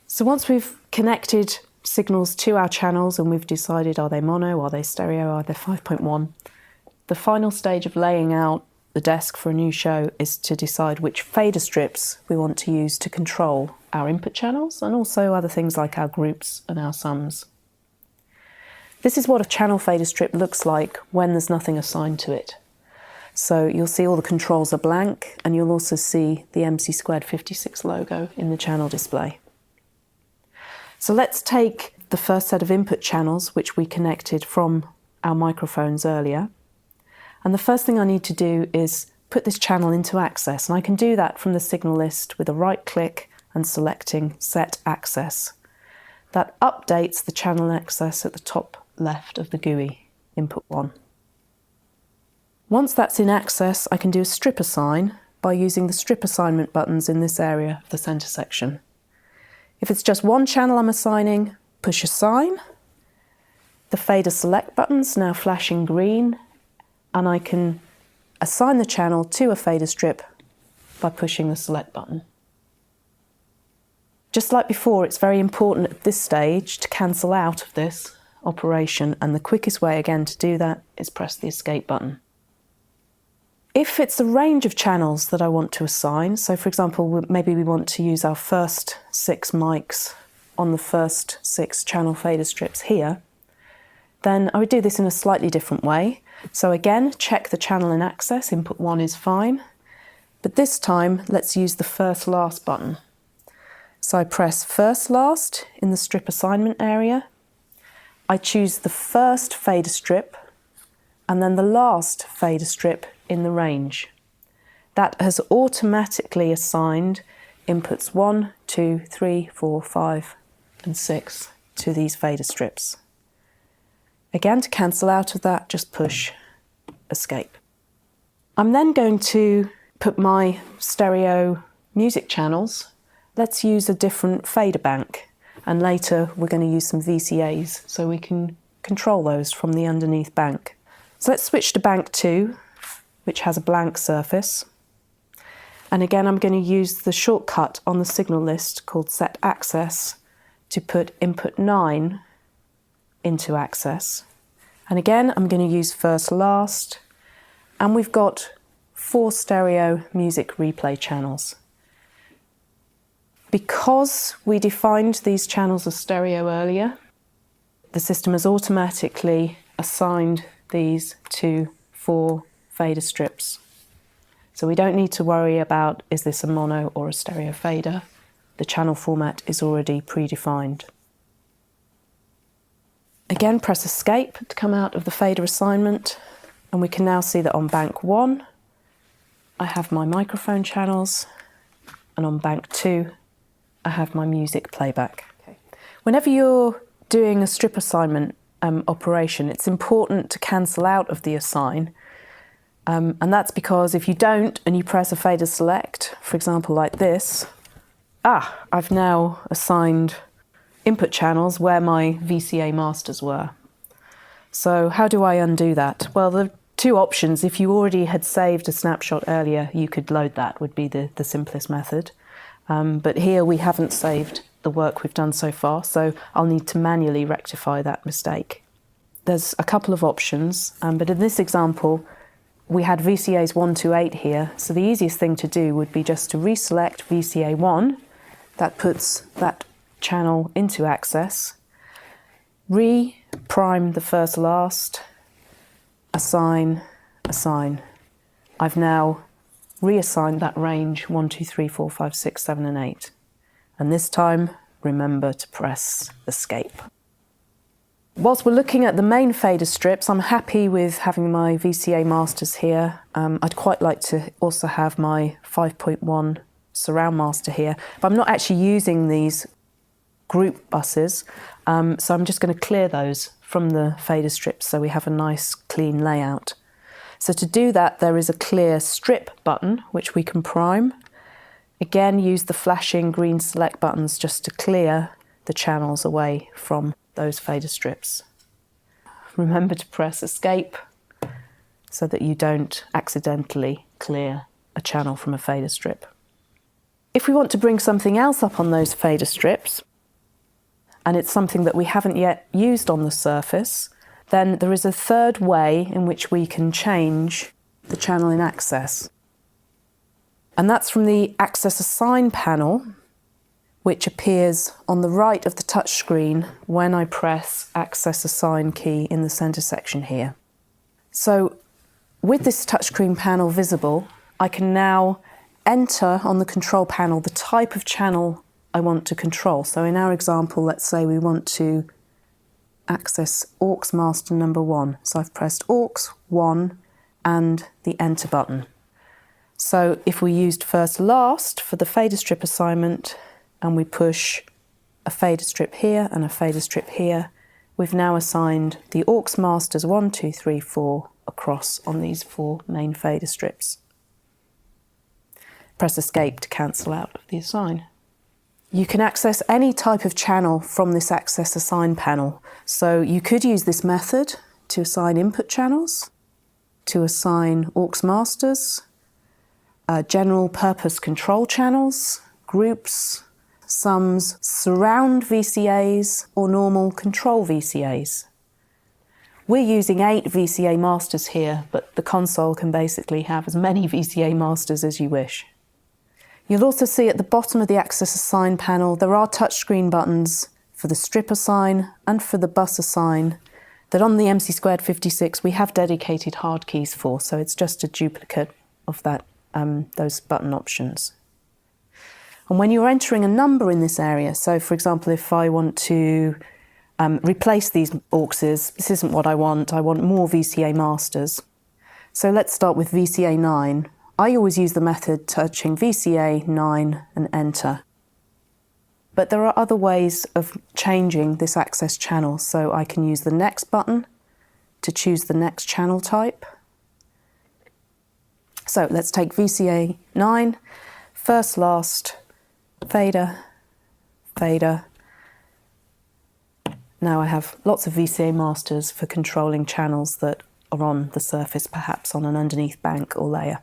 So once we've connected signals to our channels and we've decided are they mono, are they stereo, are they 5.1, the final stage of laying out the desk for a new show is to decide which fader strips we want to use to control our input channels and also other things like our groups and our sums. This is what a channel fader strip looks like when there's nothing assigned to it. So you'll see all the controls are blank, and you'll also see the MC256 logo in the channel display. So let's take the first set of input channels which we connected from our microphones earlier. And the first thing I need to do is put this channel into access, and I can do that from the signal list with a right click and selecting Set Access. That updates the channel access at the top left of the GUI, input 1. Once that's in access, I can do a strip assign by using the strip assignment buttons in this area of the center section. If it's just one channel I'm assigning, push Assign. The fader select button's now flashing green, and I can assign the channel to a fader strip by pushing the select button. Just like before, it's very important at this stage to cancel out of this operation, and the quickest way again to do that is press the escape button. If it's a range of channels that I want to assign, so for example maybe we want to use our first 6 mics on the first 6 channel fader strips here, then I would do this in a slightly different way. So again, check the channel in access, input 1 is fine, but this time let's use the first last button. So I press first last in the strip assignment area. I choose the first fader strip and then the last fader strip in the range. That has automatically assigned inputs 1, 2, 3, 4, 5 and 6 to these fader strips. Again, to cancel out of that, just push escape. I'm then going to put my stereo music channels. Let's use a different fader bank. And later we're going to use some VCAs so we can control those from the underneath bank. So let's switch to bank 2, which has a blank surface. And again, I'm going to use the shortcut on the signal list called Set Access to put input 9 into access. And again, I'm going to use first last, and we've got 4 stereo music replay channels. Because we defined these channels as stereo earlier, the system has automatically assigned these to 4 fader strips. So we don't need to worry about is this a mono or a stereo fader. The channel format is already predefined. Again, press escape to come out of the fader assignment, and we can now see that on bank 1 I have my microphone channels, and on bank 2 I have my music playback. Okay. Whenever you're doing a strip assignment operation, it's important to cancel out of the assign, and that's because if you don't and you press a fader select, for example like this, I've now assigned input channels where my VCA masters were. So how do I undo that? Well, the 2 options. If you already had saved a snapshot earlier, you could load that, would be the simplest method. But here we haven't saved the work we've done so far, so I'll need to manually rectify that mistake. There's a couple of options, but in this example we had VCAs 1 to 8 here, so the easiest thing to do would be just to reselect VCA 1, that puts that channel into access, re-prime the first last, assign, assign. I've now reassign that range 1, 2, 3, 4, 5, 6, 7 and 8. And this time, remember to press escape. Whilst we're looking at the main fader strips, I'm happy with having my VCA masters here. I'd quite like to also have my 5.1 surround master here, but I'm not actually using these group buses, so I'm just going to clear those from the fader strips so we have a nice clean layout. So to do that, there is a clear strip button which we can prime. Again, use the flashing green select buttons just to clear the channels away from those fader strips. Remember to press escape so that you don't accidentally clear a channel from a fader strip. If we want to bring something else up on those fader strips, and it's something that we haven't yet used on the surface, then there is a third way in which we can change the channel in Access. And that's from the Access Assign panel, which appears on the right of the touchscreen when I press Access Assign key in the center section here. So with this touchscreen panel visible, I can now enter on the control panel the type of channel I want to control. So in our example, let's say we want to access aux master number 1. So I've pressed aux 1 and the enter button. So if we used first last for the fader strip assignment and we push a fader strip here and a fader strip here, we've now assigned the aux masters 1, 2, 3, 4 across on these 4 main fader strips. Press escape to cancel out of the assign. You can access any type of channel from this Access Assign panel. So you could use this method to assign input channels, to assign aux masters, general purpose control channels, groups, sums, surround VCAs, or normal control VCAs. We're using 8 VCA masters here, but the console can basically have as many VCA masters as you wish. You'll also see at the bottom of the Access Assign panel there are touchscreen buttons for the strip assign and for the bus assign that on the MC256 we have dedicated hard keys for, so it's just a duplicate of that, those button options. And when you're entering a number in this area, so for example if I want to replace these auxes, this isn't what I want more VCA masters. So let's start with VCA 9. I always use the method touching VCA 9 and enter. But there are other ways of changing this access channel, so I can use the next button to choose the next channel type. So let's take VCA 9, first, last, fader, fader. Now I have lots of VCA masters for controlling channels that are on the surface, perhaps on an underneath bank or layer.